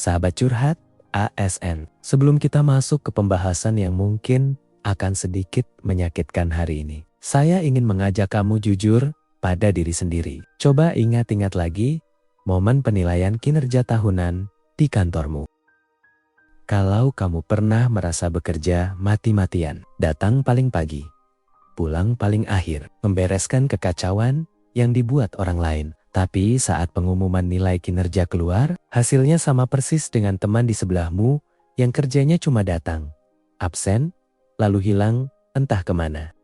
Sahabat curhat, ASN. Sebelum kita masuk ke pembahasan yang mungkin akan sedikit menyakitkan hari ini, saya ingin mengajak kamu jujur pada diri sendiri. Coba ingat-ingat lagi momen penilaian kinerja tahunan di kantormu. Kalau kamu pernah merasa bekerja mati-matian, datang paling pagi, pulang paling akhir, membereskan kekacauan yang dibuat orang lain. Tapi saat pengumuman nilai kinerja keluar, hasilnya sama persis dengan teman di sebelahmu yang kerjanya cuma datang, absen, lalu hilang entah kemana.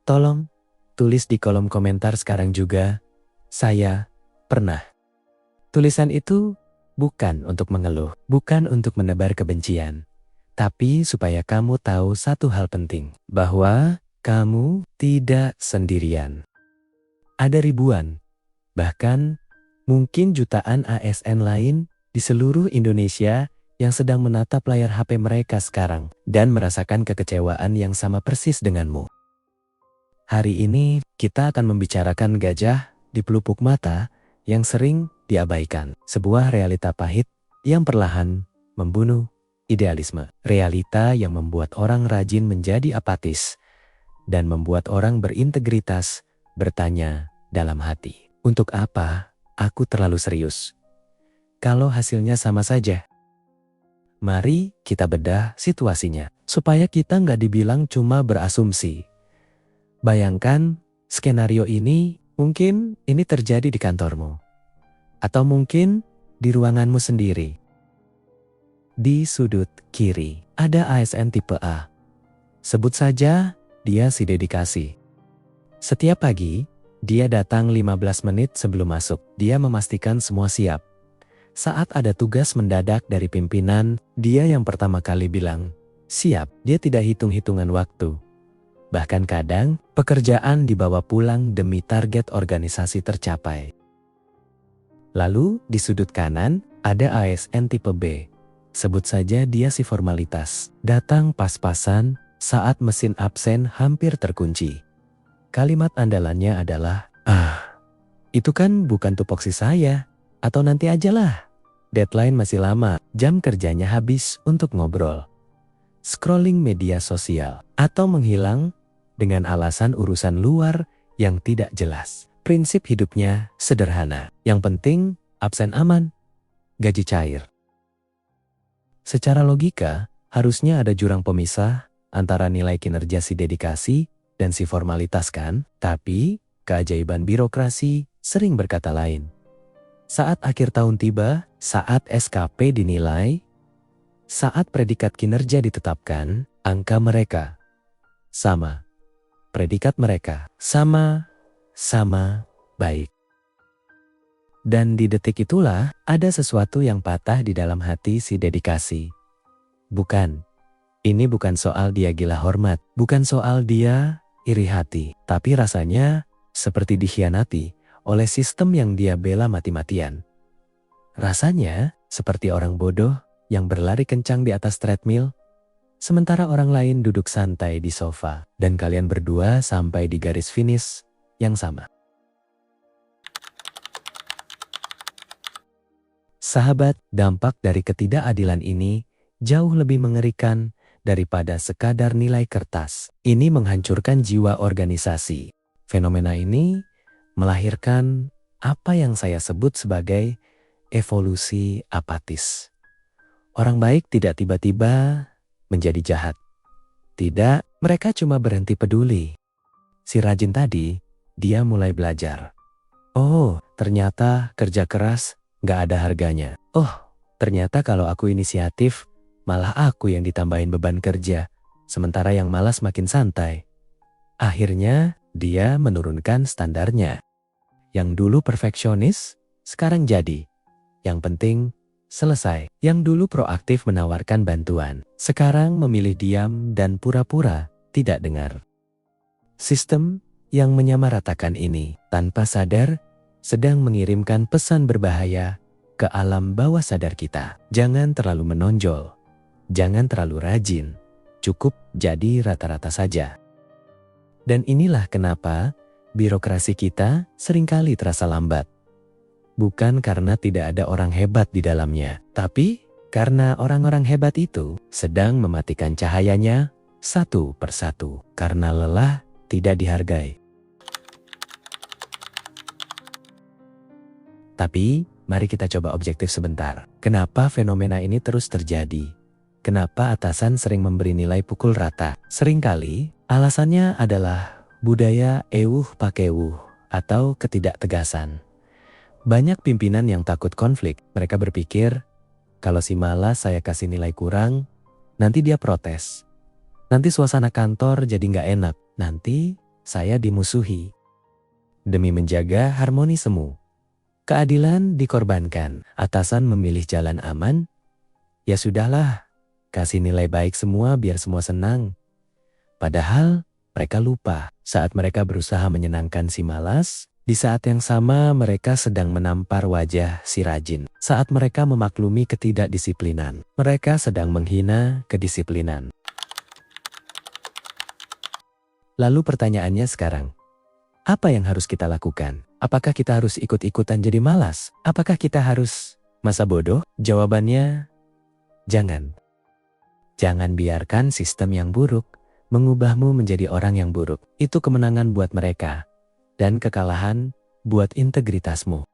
Tolong, tulis di kolom komentar sekarang juga, saya pernah. Tulisan itu bukan untuk mengeluh, bukan untuk menebar kebencian, tapi supaya kamu tahu satu hal penting, bahwa kamu tidak sendirian. Ada ribuan, bahkan mungkin jutaan ASN lain di seluruh Indonesia yang sedang menatap layar HP mereka sekarang dan merasakan kekecewaan yang sama persis denganmu. Hari ini kita akan membicarakan gajah di pelupuk mata yang sering diabaikan. Sebuah realita pahit yang perlahan membunuh idealisme. Realita yang membuat orang rajin menjadi apatis dan membuat orang berintegritas bertanya dalam hati. Untuk apa aku terlalu serius kalau hasilnya sama saja? Mari kita bedah situasinya, supaya kita nggak dibilang cuma berasumsi. Bayangkan skenario ini, mungkin ini terjadi di kantormu. Atau mungkin di ruanganmu sendiri. Di sudut kiri, ada ASN tipe A. Sebut saja dia si dedikasi. Setiap pagi, dia datang 15 menit sebelum masuk. Dia memastikan semua siap. Saat ada tugas mendadak dari pimpinan, dia yang pertama kali bilang, siap. Dia tidak hitung-hitungan waktu. Bahkan kadang, pekerjaan dibawa pulang demi target organisasi tercapai. Lalu, di sudut kanan, ada ASN tipe B. Sebut saja dia si formalitas. Datang pas-pasan saat mesin absen hampir terkunci. Kalimat andalannya adalah, itu kan bukan tupoksi saya, atau nanti ajalah. Deadline masih lama, jam kerjanya habis untuk ngobrol. Scrolling media sosial, atau menghilang dengan alasan urusan luar yang tidak jelas. Prinsip hidupnya sederhana, yang penting absen aman, gaji cair. Secara logika, harusnya ada jurang pemisah antara nilai kinerja si dedikasi dan si formalitas kan? Tapi keajaiban birokrasi sering berkata lain. Saat akhir tahun tiba, saat SKP dinilai, saat predikat kinerja ditetapkan, angka mereka sama. Predikat mereka sama baik. Dan di detik itulah ada sesuatu yang patah di dalam hati si dedikasi. Ini bukan soal dia gila hormat, bukan soal dia iri hati, tapi rasanya seperti dikhianati oleh sistem yang dia bela mati-matian. Rasanya seperti orang bodoh yang berlari kencang di atas treadmill, sementara orang lain duduk santai di sofa dan kalian berdua sampai di garis finish yang sama. Sahabat, dampak dari ketidakadilan ini jauh lebih mengerikan daripada sekadar nilai kertas. Ini menghancurkan jiwa organisasi. Fenomena ini melahirkan apa yang saya sebut sebagai evolusi apatis. Orang baik tidak tiba-tiba menjadi jahat. Tidak, mereka cuma berhenti peduli. Si rajin tadi, dia mulai belajar. Oh, ternyata kerja keras gak ada harganya. Oh, ternyata kalau aku inisiatif, malah aku yang ditambahin beban kerja, sementara yang malas makin santai. Akhirnya, dia menurunkan standarnya. Yang dulu perfeksionis, sekarang jadi. Yang penting, selesai. Yang dulu proaktif menawarkan bantuan, sekarang memilih diam dan pura-pura tidak dengar. Sistem yang menyamaratakan ini, tanpa sadar, sedang mengirimkan pesan berbahaya ke alam bawah sadar kita. Jangan terlalu menonjol. Jangan terlalu rajin, cukup jadi rata-rata saja. Dan inilah kenapa birokrasi kita seringkali terasa lambat. bukan karena tidak ada orang hebat di dalamnya, tapi karena orang-orang hebat itu sedang mematikan cahayanya satu persatu karena lelah tidak dihargai. Tapi, mari kita coba objektif sebentar. Kenapa fenomena ini terus terjadi? Kenapa atasan sering memberi nilai pukul rata? Seringkali, alasannya adalah budaya ewuh pakewuh atau ketidaktegasan. Banyak pimpinan yang takut konflik. Mereka berpikir, kalau si malas saya kasih nilai kurang, nanti dia protes. Nanti suasana kantor jadi nggak enak. Nanti saya dimusuhi. Demi menjaga harmoni semu, keadilan dikorbankan. Atasan memilih jalan aman. Ya sudahlah, kasih nilai baik semua biar semua senang. Padahal mereka lupa saat mereka berusaha menyenangkan si malas, di saat yang sama mereka sedang menampar wajah si rajin. Saat mereka memaklumi ketidakdisiplinan, mereka sedang menghina kedisiplinan. Lalu pertanyaannya sekarang, apa yang harus kita lakukan? Apakah kita harus ikut-ikutan jadi malas? Apakah kita harus masa bodoh? Jawabannya, jangan. Jangan biarkan sistem yang buruk mengubahmu menjadi orang yang buruk. Itu kemenangan buat mereka dan kekalahan buat integritasmu.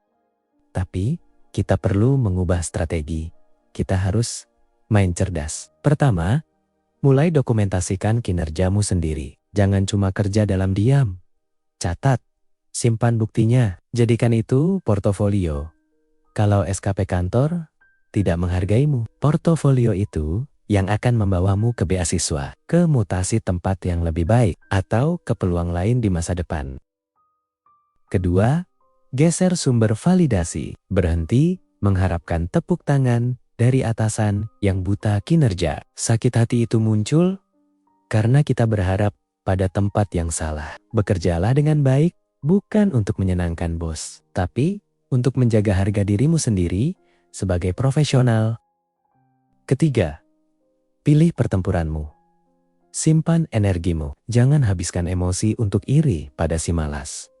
Tapi, kita perlu mengubah strategi. Kita harus main cerdas. Pertama, mulai dokumentasikan kinerjamu sendiri. Jangan cuma kerja dalam diam. Catat, simpan buktinya, jadikan itu portofolio. Kalau SKP kantor tidak menghargaimu, portofolio itu yang akan membawamu ke beasiswa, ke mutasi tempat yang lebih baik, atau ke peluang lain di masa depan. Kedua, geser sumber validasi. Berhenti mengharapkan tepuk tangan dari atasan yang buta kinerja. Sakit hati itu muncul karena kita berharap pada tempat yang salah. Bekerjalah dengan baik, bukan untuk menyenangkan bos, tapi untuk menjaga harga dirimu sendiri sebagai profesional. Ketiga, pilih pertempuranmu. Simpan energimu, jangan habiskan emosi untuk iri pada si malas.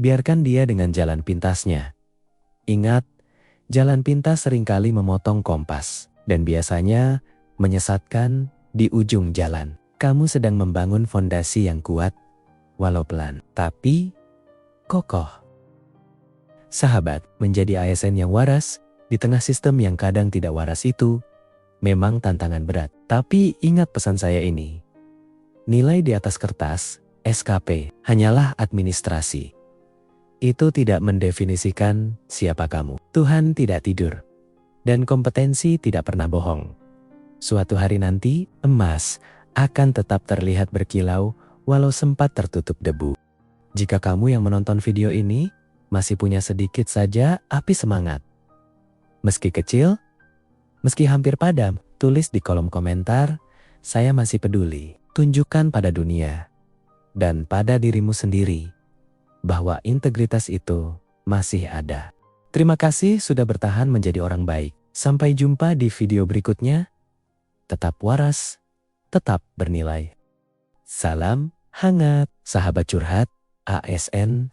Biarkan dia dengan jalan pintasnya. Ingat, jalan pintas seringkali memotong kompas, dan biasanya menyesatkan di ujung jalan. Kamu sedang membangun fondasi yang kuat, walau pelan, tapi kokoh. Sahabat, menjadi ASN yang waras di tengah sistem yang kadang tidak waras itu memang tantangan berat. Tapi ingat pesan saya ini. Nilai di atas kertas, SKP, hanyalah administrasi. Itu tidak mendefinisikan siapa kamu. Tuhan tidak tidur, dan kompetensi tidak pernah bohong. Suatu hari nanti, emas akan tetap terlihat berkilau walau sempat tertutup debu. Jika kamu yang menonton video ini masih punya sedikit saja api semangat, meski kecil, meski hampir padam, tulis di kolom komentar, saya masih peduli. Tunjukkan pada dunia dan pada dirimu sendiri bahwa integritas itu masih ada. Terima kasih sudah bertahan menjadi orang baik. Sampai jumpa di video berikutnya. Tetap waras, tetap bernilai. Salam hangat, sahabat curhat, ASN